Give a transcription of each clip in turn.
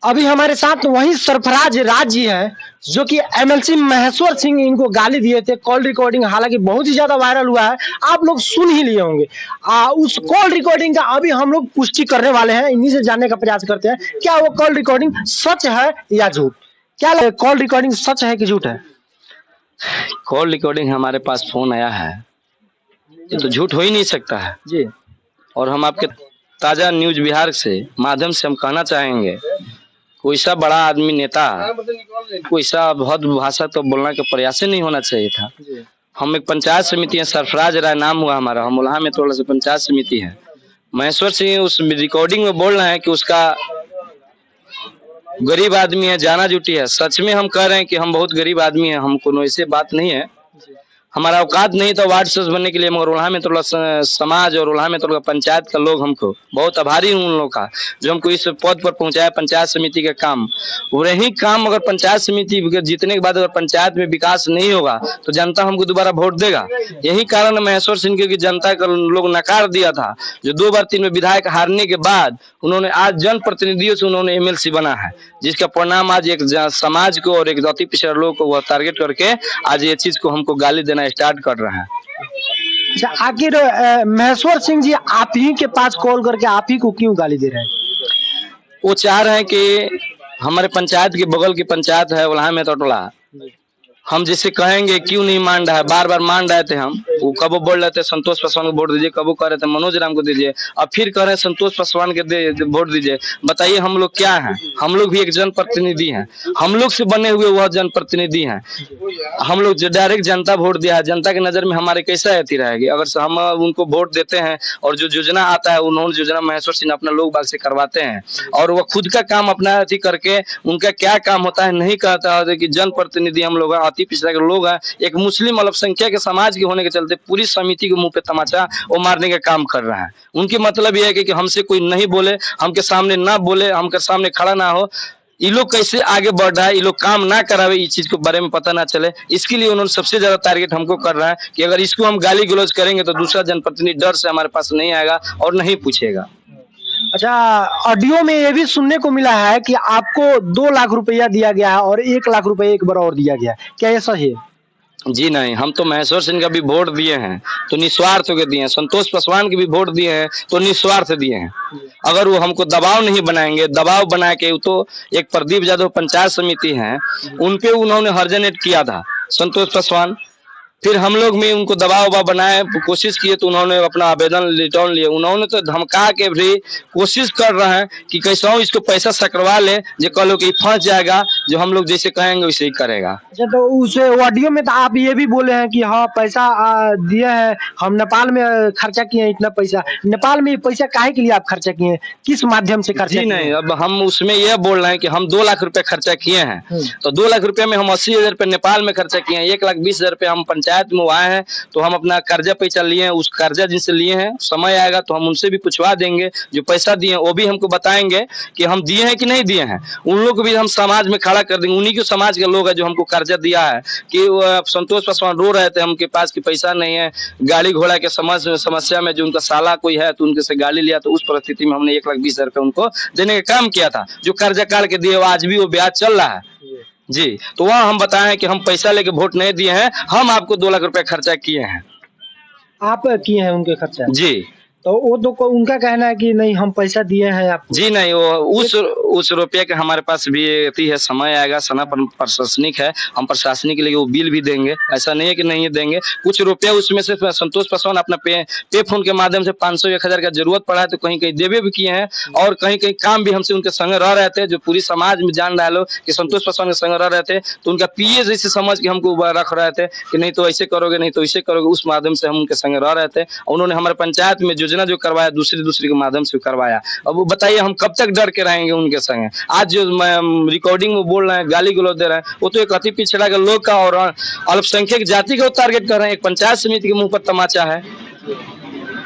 अभी हमारे साथ वही सरफराज राज जी हैं जो कि एमएलसी महेश्वर सिंह इनको गाली दिए थे। कॉल रिकॉर्डिंग हालांकि बहुत ही ज्यादा वायरल हुआ है, आप लोग सुन ही लिए होंगे। उस कॉल रिकॉर्डिंग का अभी हम लोग पुष्टि करने वाले हैं, इन्हीं से जानने का प्रयास करते हैं क्या वो कॉल रिकॉर्डिंग सच है या झूठ। क्या कॉल रिकॉर्डिंग सच है कि झूठ है? कॉल रिकॉर्डिंग हमारे पास फोन आया है, ये तो झूठ हो ही नहीं सकता है जी। और हम आपके ताजा न्यूज बिहार से माध्यम से हम कहना चाहेंगे, कोई सा बड़ा आदमी नेता, कोई सा बहुत भाषा तो बोलने का प्रयास ही नहीं होना चाहिए था। हम एक पंचायत समिति है, सरफराज राय नाम हुआ हमारा, हम उल्हा में थोड़ा सा पंचायत समिति है। महेश्वर सिंह उस रिकॉर्डिंग में बोल रहे हैं कि उसका गरीब आदमी है, जाना जुटी है। सच में हम कह रहे हैं कि हम बहुत गरीब आदमी है, हमको ऐसे बात नहीं है, हमारा औकात नहीं था वार्ड सदस्य बनने के लिए, मगर उल्हा में थोड़ा समाज और उल्हा में थोड़ा पंचायत का लोग हमको बहुत आभारी हूँ उन लोग का जो हमको इस पद पर पहुंचाया। पंचायत समिति का काम, वही काम अगर पंचायत समिति जीतने के बाद अगर पंचायत में विकास नहीं होगा तो जनता हमको दोबारा वोट देगा। यही कारण महेश्वर सिंह की जनता का लोग नकार दिया था, जो 2 बार 3 में विधायक हारने के बाद उन्होंने आज जनप्रतिनिधियों से उन्होंने एमएलसी बना है, जिसका परिणाम आज एक समाज को और एक जाति पिछड़ा लोग को वह टारगेट करके आज ये चीज को हमको गाली देना स्टार्ट कर रहा है। अच्छा, आखिर महेश्वर सिंह जी आप ही के पास कॉल करके आप ही को क्यों गाली दे रहे हैं? वो चाह रहे हैं कि हमारे पंचायत के बगल की पंचायत है उल्हा में टोला, हम जिसे कहेंगे क्यों नहीं मान रहा है, बार बार मान रहे थे हम, वो कब बोल रहे थे संतोष पासवान को वोट दीजिए, कब कह रहे थे मनोज राम को दीजिए, अब फिर कह रहे हैं संतोष पासवान के वोट दीजिए। बताइए हम लोग क्या हैं? हम लोग भी एक जनप्रतिनिधि हैं, हम लोग से बने हुए वह जनप्रतिनिधि हैं। हम लोग जो डायरेक्ट जनता वोट दिया है, जनता की नजर में हमारे कैसा रहती रहेगी अगर हम उनको वोट देते हैं और जो योजना आता है उन्होंने योजना महेश्वर सिंह अपना लोग बाग से करवाते हैं और वह खुद का काम अपना अति करके उनका क्या काम होता है नहीं कहता है कि जनप्रतिनिधि हम लोग अति पिछड़ा के लोग हैं, एक मुस्लिम अल्पसंख्यक के समाज के होने के चलते पूरी समिति के मुंह पे तमाचा वो मारने का काम कर रहा है। उनकी मतलब यह है कि हमसे कोई नहीं बोले, हमके सामने ना बोले, हमके सामने खड़ा ना हो, ये लोग कैसे आगे बढ़ रहा है, ये लोग काम ना करावे, इस चीज के बारे में पता ना चले, इसके लिए उन्होंने सबसे ज्यादा टारगेट हमको कर रहा है कि अगर इसको हम गाली गलौज करेंगे तो दूसरा जनप्रतिनिधि डर से हमारे पास नहीं आएगा और नहीं पूछेगा। अच्छा, ऑडियो में ये भी सुनने को मिला है कि आपको 2 लाख रुपया दिया गया है और 1 लाख रुपया एक बार और दिया गया है, क्या ये सही है? जी नहीं, हम तो महेश्वर सिंह का भी वोट दिए हैं तो निस्वार्थ होकर दिए हैं, संतोष पासवान के भी वोट दिए हैं तो निस्वार्थ दिए हैं। अगर वो हमको दबाव नहीं बनाएंगे, दबाव बना के, तो एक प्रदीप यादव पंचायत समिति है उनपे उन्होंने हर्जनेट किया था संतोष पासवान, फिर हम लोग में उनको दबाव बनाए कोशिश किए तो उन्होंने अपना आवेदन रिटर्न लिए, उन्होंने तो धमका के भी कोशिश कर रहे हैं कि कैसा हो इसको पैसा सकरवा ले, जो कल कि फंस जाएगा, जो हम लोग जैसे कहेंगे वैसे ही करेगा। अच्छा, तो उस ऑडियो में तो आप ये भी बोले हैं कि हाँ पैसा दिए हैं, हम नेपाल में खर्चा किए हैं इतना पैसा। नेपाल में पैसा काहे के लिए आप खर्चा किए हैं, किस माध्यम से खर्चा? जी नहीं, अब हम उसमें यह बोल रहे हैं कि हम 2 लाख रुपए खर्चा किए हैं, तो 2 लाख रुपए में हम 80,000 रुपए नेपाल में खर्चा किए हैं, 1,20,000 रुपए हम पंचायत में आए हैं, तो हम अपना कर्जा पैसा लिए हैं, उस कर्जा जिनसे लिए हैं समय आएगा तो हम उनसे भी पूछवा देंगे, जो पैसा दिए हैं वो भी हमको बताएंगे कि हम दिए हैं कि नहीं दिए हैं, उन लोग को भी हम समाज में खड़ा कर देंगे। उन्हीं के समाज के लोग हैं जो हमको कर्जा दिया है कि संतोष पासवान रो रहे थे हमके पास कि पैसा नहीं है, गाड़ी घोड़ा के समस्या में जो उनका साला कोई है तो उनके से गाड़ी लिया, तो उस परिस्थिति में हमने 1,20,000 रुपए उनको देने का काम किया था, जो कर्जा काट के दिए आज भी वो ब्याज चल रहा है। जी, तो वहाँ हम बताएं कि हम पैसा लेके वोट नहीं दिए हैं, हम आपको 2 लाख रुपए खर्चा किए हैं। आप किए हैं उनके खर्चा? जी, तो वो तो उनका कहना है कि नहीं हम पैसा दिए हैं आपको। जी नहीं, वो उस रुपये के हमारे पास भी है, समय आएगा, सना प्रशासनिक है, हम प्रशासनिक के लिए वो बिल भी देंगे, ऐसा नहीं है कि नहीं देंगे। कुछ रुपया उसमें से संतोष पासवान अपना पे फोन के माध्यम से 500-1,000 का जरूरत पड़ा है तो कहीं कहीं देवे भी किए हैं और कहीं कहीं काम भी हमसे उनके संग रह रहे थे, जो पूरी समाज में जान रहे लोग कि संतोष पासवान के संग रह रहे थे, तो उनका पीए जैसे समझ के हमको रख रहे थे कि नहीं तो ऐसे करोगे, नहीं तो ऐसे करोगे, उस माध्यम से हम उनके संग रह रहे थे। उन्होंने हमारे पंचायत में योजना जो करवाया दूसरे के माध्यम से करवाया। अब बताइए हम कब तक डर के रहेंगे उनके संग? आज जो रिकॉर्डिंग में बोल रहे हैं, गाली गलौज दे रहे हैं, वो तो एक अति पिछड़ा के लोग का और अल्पसंख्यक जाति को टारगेट कर रहे हैं, एक पंचायत समिति के मुंह पर तमाचा है।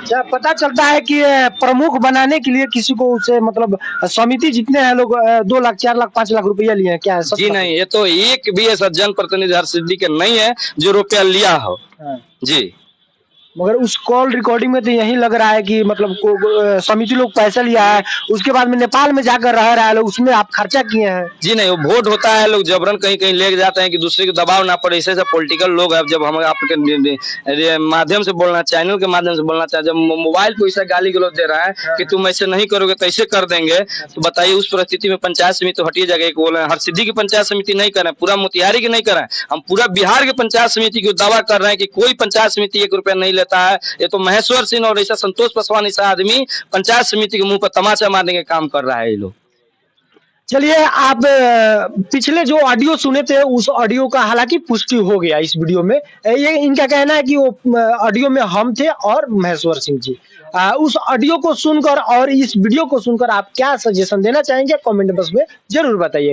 क्या पता चलता है कि प्रमुख बनाने के लिए किसी को उसे मतलब समिति जितने हैं लोग 2 लाख 4 लाख 5 लाख रुपया लिए हैं, क्या है? जी नहीं, ये तो एक भी ऐसा जनप्रतिनिधि हर सिद्धि के नहीं है जो रुपया लिया हो। जी, मगर उस कॉल रिकॉर्डिंग में तो यही लग रहा है कि मतलब समिति लोग पैसा लिया है, उसके बाद में नेपाल में जाकर रह रहा है लोग, उसमें आप खर्चा किए हैं। जी नहीं, वो वोट होता है, लोग जबरन कहीं कहीं ले जाते हैं कि दूसरे के दबाव ना पड़े। ऐसे पॉलिटिकल लोग हैं। जब हम आपके माध्यम से बोलना, चैनल के माध्यम से बोलना चाहे, जब मोबाइल पे ऐसा गाली गलौज दे रहा है कि तुम ऐसे नहीं करोगे तो ऐसे कर देंगे, तो बताइए उस परिस्थिति में पंचायत समिति तो हटिए जाएगा। बोल रहे हैं हरसिद्धि की पंचायत समिति नहीं करें, पूरा मोतिहारी की नहीं करें, हम पूरा बिहार के पंचायत समिति को दावा कर रहे हैं कि कोई पंचायत समिति 1 रुपया नहीं लेता है। ये तो महेश्वर सिंह और ऐसा संतोष पासवान ऐसा आदमी पंचायत समिति के मुंह पर तमाचा मारने का काम कर रहा है ये लोग। चलिए, आप पिछले जो ऑडियो सुने थे उस ऑडियो का हालांकि पुष्टि हो गया इस वीडियो में। ये इनका कहना है कि वो ऑडियो में हम थे और महेश्वर सिंह जी। उस ऑडियो को सुनकर और इस वीडियो को सुनकर आप क्या सजेशन देना चाहेंगे, कमेंट बॉक्स में जरूर बताइएगा।